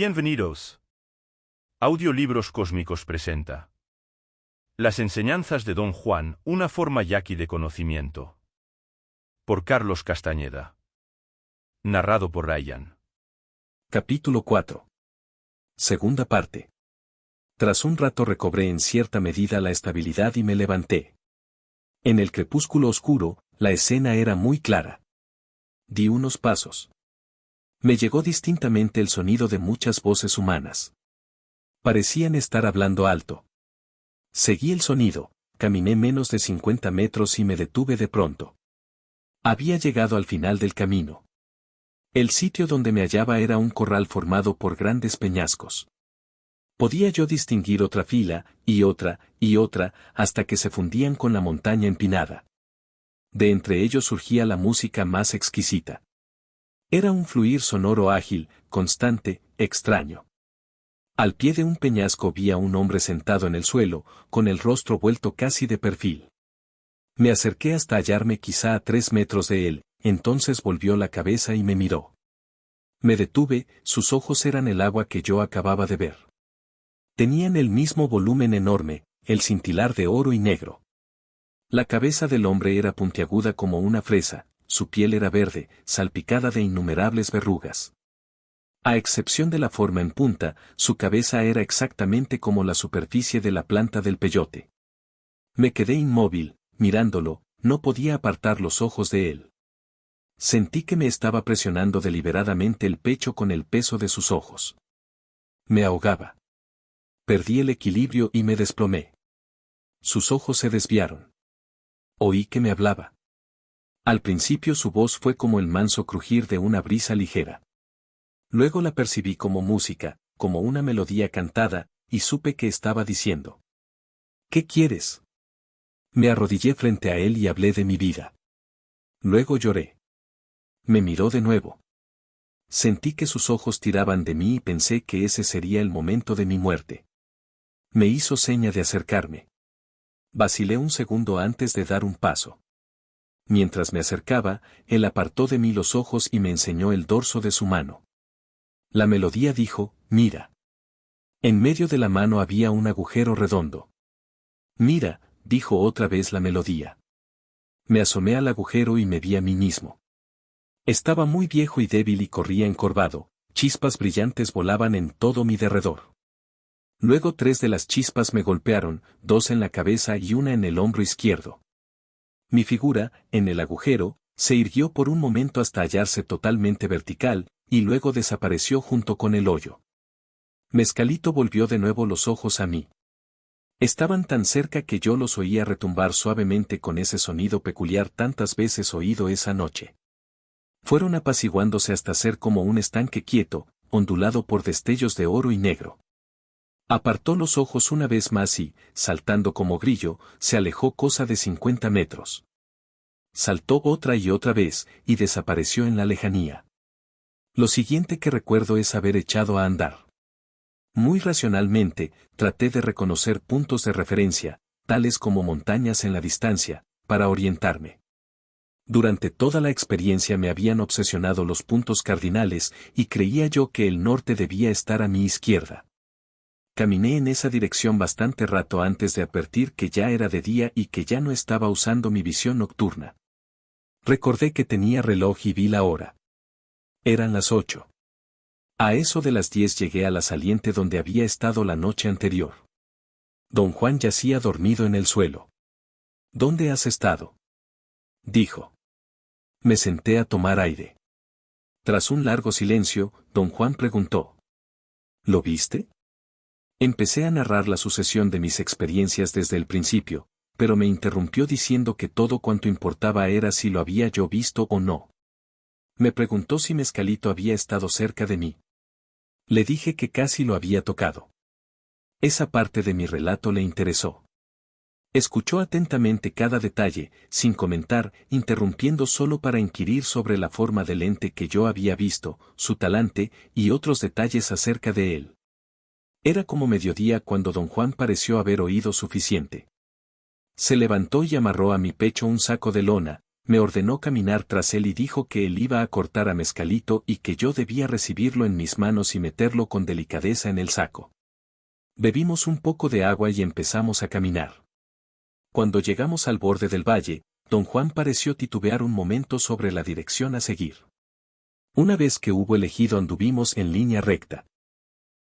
Bienvenidos. Audiolibros Cósmicos presenta Las enseñanzas de Don Juan, una forma yaqui de conocimiento. Por Carlos Castañeda. Narrado por Ryan. Capítulo 4. Segunda parte. Tras un rato recobré en cierta medida la estabilidad y me levanté. En el crepúsculo oscuro, la escena era muy clara. Di unos pasos. Me llegó distintamente el sonido de muchas voces humanas. Parecían estar hablando alto. Seguí el sonido, caminé menos de 50 metros y me detuve de pronto. Había llegado al final del camino. El sitio donde me hallaba era un corral formado por grandes peñascos. Podía yo distinguir otra fila, y otra, hasta que se fundían con la montaña empinada. De entre ellos surgía la música más exquisita. Era un fluir sonoro ágil, constante, extraño. Al pie de un peñasco vi a un hombre sentado en el suelo, con el rostro vuelto casi de perfil. Me acerqué hasta hallarme quizá a 3 metros de él, entonces volvió la cabeza y me miró. Me detuve, sus ojos eran el agua que yo acababa de ver. Tenían el mismo volumen enorme, el cintilar de oro y negro. La cabeza del hombre era puntiaguda como una fresa, su piel era verde, salpicada de innumerables verrugas. A excepción de la forma en punta, su cabeza era exactamente como la superficie de la planta del peyote. Me quedé inmóvil, mirándolo, no podía apartar los ojos de él. Sentí que me estaba presionando deliberadamente el pecho con el peso de sus ojos. Me ahogaba. Perdí el equilibrio y me desplomé. Sus ojos se desviaron. Oí que me hablaba. Al principio su voz fue como el manso crujir de una brisa ligera. Luego la percibí como música, como una melodía cantada, y supe que estaba diciendo: ¿Qué quieres? Me arrodillé frente a él y hablé de mi vida. Luego lloré. Me miró de nuevo. Sentí que sus ojos tiraban de mí y pensé que ese sería el momento de mi muerte. Me hizo seña de acercarme. Vacilé un segundo antes de dar un paso. Mientras me acercaba, él apartó de mí los ojos y me enseñó el dorso de su mano. La melodía dijo: mira. En medio de la mano había un agujero redondo. Mira, dijo otra vez la melodía. Me asomé al agujero y me vi a mí mismo. Estaba muy viejo y débil y corría encorvado, chispas brillantes volaban en todo mi derredor. Luego 3 de las chispas me golpearon, 2 en la cabeza y una en el hombro izquierdo. Mi figura, en el agujero, se irguió por un momento hasta hallarse totalmente vertical, y luego desapareció junto con el hoyo. Mezcalito volvió de nuevo los ojos a mí. Estaban tan cerca que yo los oía retumbar suavemente con ese sonido peculiar tantas veces oído esa noche. Fueron apaciguándose hasta ser como un estanque quieto, ondulado por destellos de oro y negro. Apartó los ojos una vez más y, saltando como grillo, se alejó cosa de 50 metros. Saltó otra y otra vez, y desapareció en la lejanía. Lo siguiente que recuerdo es haber echado a andar. Muy racionalmente, traté de reconocer puntos de referencia, tales como montañas en la distancia, para orientarme. Durante toda la experiencia me habían obsesionado los puntos cardinales, y creía yo que el norte debía estar a mi izquierda. Caminé en esa dirección bastante rato antes de advertir que ya era de día y que ya no estaba usando mi visión nocturna. Recordé que tenía reloj y vi la hora. Eran las 8. A eso de las 10 llegué a la saliente donde había estado la noche anterior. Don Juan yacía dormido en el suelo. ¿Dónde has estado?, dijo. Me senté a tomar aire. Tras un largo silencio, don Juan preguntó: ¿Lo viste? Empecé a narrar la sucesión de mis experiencias desde el principio, pero me interrumpió diciendo que todo cuanto importaba era si lo había yo visto o no. Me preguntó si Mezcalito había estado cerca de mí. Le dije que casi lo había tocado. Esa parte de mi relato le interesó. Escuchó atentamente cada detalle, sin comentar, interrumpiendo solo para inquirir sobre la forma del ente que yo había visto, su talante, y otros detalles acerca de él. Era como mediodía cuando don Juan pareció haber oído suficiente. Se levantó y amarró a mi pecho un saco de lona, Me ordenó caminar tras él y dijo que él iba a cortar a Mescalito y que yo debía recibirlo en mis manos y meterlo con delicadeza en el saco. Bebimos un poco de agua y empezamos a caminar. Cuando llegamos al borde del valle, don Juan pareció titubear un momento sobre la dirección a seguir. Una vez que hubo elegido anduvimos en línea recta.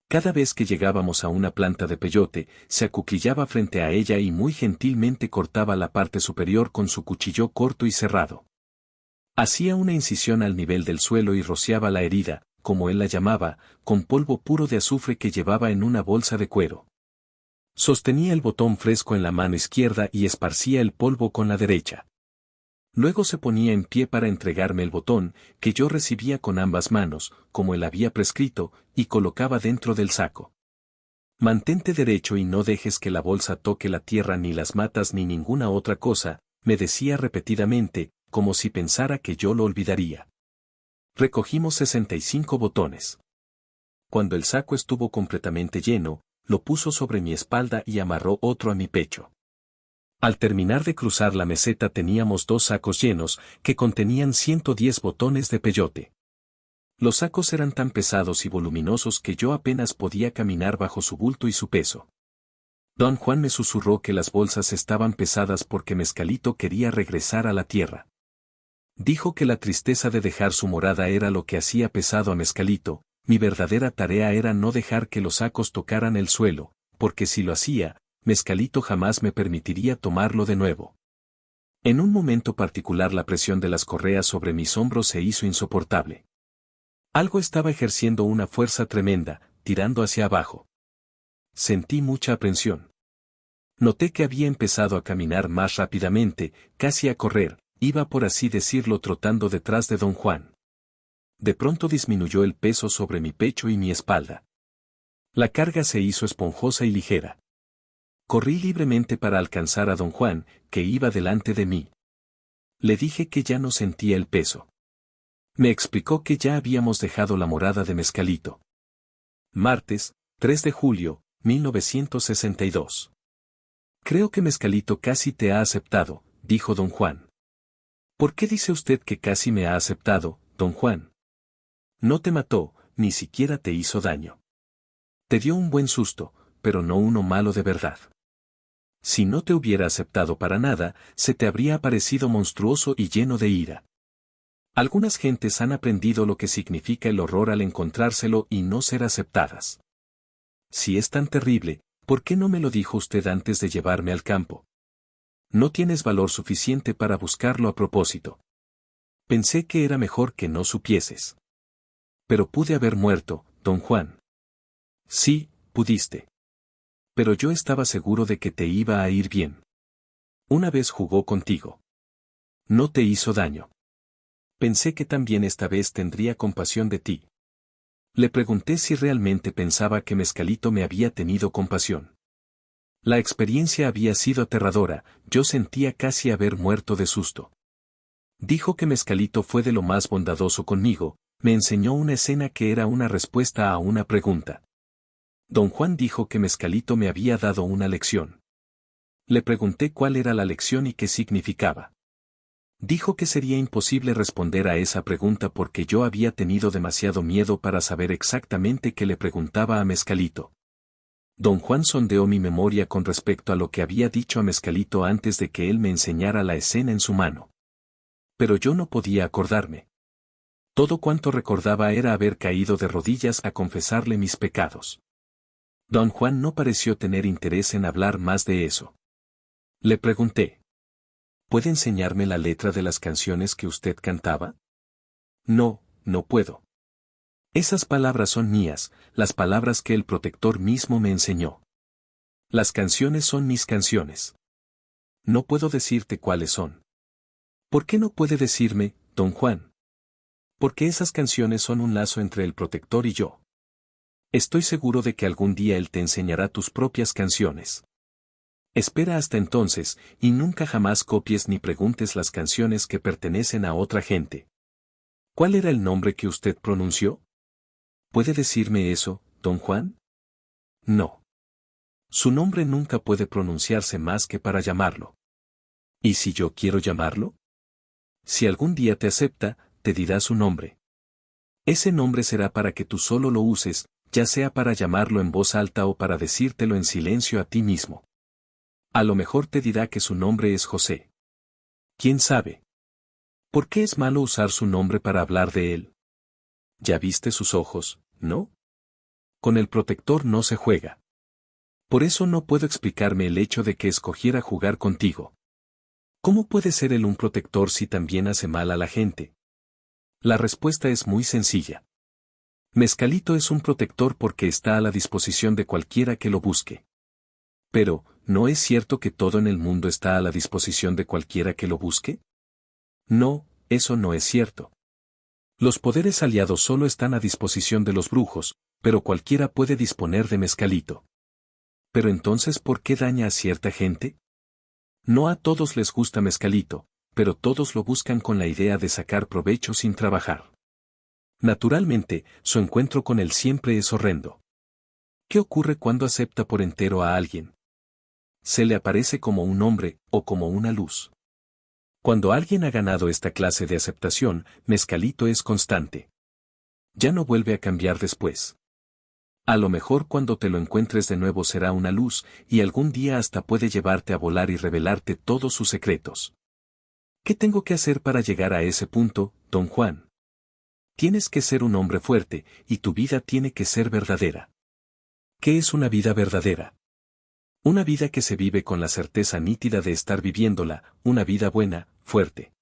Cada vez que llegábamos a una planta de peyote, se acuclillaba frente a ella y muy gentilmente cortaba la parte superior con su cuchillo corto y cerrado. Hacía una incisión al nivel del suelo y rociaba la herida, como él la llamaba, con polvo puro de azufre que llevaba en una bolsa de cuero. Sostenía el botón fresco en la mano izquierda y esparcía el polvo con la derecha. Luego se ponía en pie para entregarme el botón, que yo recibía con ambas manos, como él había prescrito, y colocaba dentro del saco. Mantente derecho y no dejes que la bolsa toque la tierra ni las matas ni ninguna otra cosa, me decía repetidamente, como si pensara que yo lo olvidaría. Recogimos 65 botones. Cuando el saco estuvo completamente lleno, lo puso sobre mi espalda y amarró otro a mi pecho. Al terminar de cruzar la meseta teníamos 2 sacos llenos, que contenían 110 botones de peyote. Los sacos eran tan pesados y voluminosos que yo apenas podía caminar bajo su bulto y su peso. Don Juan me susurró que las bolsas estaban pesadas porque Mescalito quería regresar a la tierra. Dijo que la tristeza de dejar su morada era lo que hacía pesado a Mescalito, mi verdadera tarea era no dejar que los sacos tocaran el suelo, porque si lo hacía, Mescalito jamás me permitiría tomarlo de nuevo. En un momento particular la presión de las correas sobre mis hombros se hizo insoportable. Algo estaba ejerciendo una fuerza tremenda, tirando hacia abajo. Sentí mucha aprensión. Noté que había empezado a caminar más rápidamente, casi a correr, iba por así decirlo trotando detrás de don Juan. De pronto disminuyó el peso sobre mi pecho y mi espalda. La carga se hizo esponjosa y ligera. Corrí libremente para alcanzar a don Juan, que iba delante de mí. Le dije que ya no sentía el peso. Me explicó que ya habíamos dejado la morada de Mescalito. Martes, 3 de julio, 1962. Creo que Mescalito casi te ha aceptado, dijo don Juan. ¿Por qué dice usted que casi me ha aceptado, don Juan? No te mató, ni siquiera te hizo daño. Te dio un buen susto, pero no uno malo de verdad. Si no te hubiera aceptado para nada, se te habría parecido monstruoso y lleno de ira. Algunas gentes han aprendido lo que significa el horror al encontrárselo y no ser aceptadas. Si es tan terrible, ¿por qué no me lo dijo usted antes de llevarme al campo? No tienes valor suficiente para buscarlo a propósito. Pensé que era mejor que no supieses. Pero pude haber muerto, don Juan. Sí, pudiste. Pero yo estaba seguro de que te iba a ir bien. Una vez jugó contigo. No te hizo daño. Pensé que también esta vez tendría compasión de ti. Le pregunté si realmente pensaba que Mescalito me había tenido compasión. La experiencia había sido aterradora, yo sentía casi haber muerto de susto. Dijo que Mescalito fue de lo más bondadoso conmigo, me enseñó una escena que era una respuesta a una pregunta. Don Juan dijo que Mescalito me había dado una lección. Le pregunté cuál era la lección y qué significaba. Dijo que sería imposible responder a esa pregunta porque yo había tenido demasiado miedo para saber exactamente qué le preguntaba a Mescalito. Don Juan sondeó mi memoria con respecto a lo que había dicho a Mescalito antes de que él me enseñara la escena en su mano. Pero yo no podía acordarme. Todo cuanto recordaba era haber caído de rodillas a confesarle mis pecados. Don Juan no pareció tener interés en hablar más de eso. Le pregunté. ¿Puede enseñarme la letra de las canciones que usted cantaba? No, no puedo. Esas palabras son mías, las palabras que el protector mismo me enseñó. Las canciones son mis canciones. No puedo decirte cuáles son. ¿Por qué no puede decirme, don Juan? Porque esas canciones son un lazo entre el protector y yo. Estoy seguro de que algún día él te enseñará tus propias canciones. Espera hasta entonces, y nunca jamás copies ni preguntes las canciones que pertenecen a otra gente. ¿Cuál era el nombre que usted pronunció? ¿Puede decirme eso, don Juan? No. Su nombre nunca puede pronunciarse más que para llamarlo. ¿Y si yo quiero llamarlo? Si algún día te acepta, te dirá su nombre. Ese nombre será para que tú solo lo uses, ya sea para llamarlo en voz alta o para decírtelo en silencio a ti mismo. A lo mejor te dirá que su nombre es José. ¿Quién sabe? ¿Por qué es malo usar su nombre para hablar de él? Ya viste sus ojos, ¿no? Con el protector no se juega. Por eso no puedo explicarme el hecho de que escogiera jugar contigo. ¿Cómo puede ser él un protector si también hace mal a la gente? La respuesta es muy sencilla. Mezcalito es un protector porque está a la disposición de cualquiera que lo busque. Pero, ¿no es cierto que todo en el mundo está a la disposición de cualquiera que lo busque? No, eso no es cierto. Los poderes aliados solo están a disposición de los brujos, pero cualquiera puede disponer de Mezcalito. Pero entonces, ¿por qué daña a cierta gente? No a todos les gusta Mezcalito, pero todos lo buscan con la idea de sacar provecho sin trabajar. Naturalmente, su encuentro con él siempre es horrendo. ¿Qué ocurre cuando acepta por entero a alguien? Se le aparece como un hombre, o como una luz. Cuando alguien ha ganado esta clase de aceptación, Mezcalito es constante. Ya no vuelve a cambiar después. A lo mejor cuando te lo encuentres de nuevo será una luz, y algún día hasta puede llevarte a volar y revelarte todos sus secretos. ¿Qué tengo que hacer para llegar a ese punto, don Juan? Tienes que ser un hombre fuerte, y tu vida tiene que ser verdadera. ¿Qué es una vida verdadera? Una vida que se vive con la certeza nítida de estar viviéndola, una vida buena, fuerte.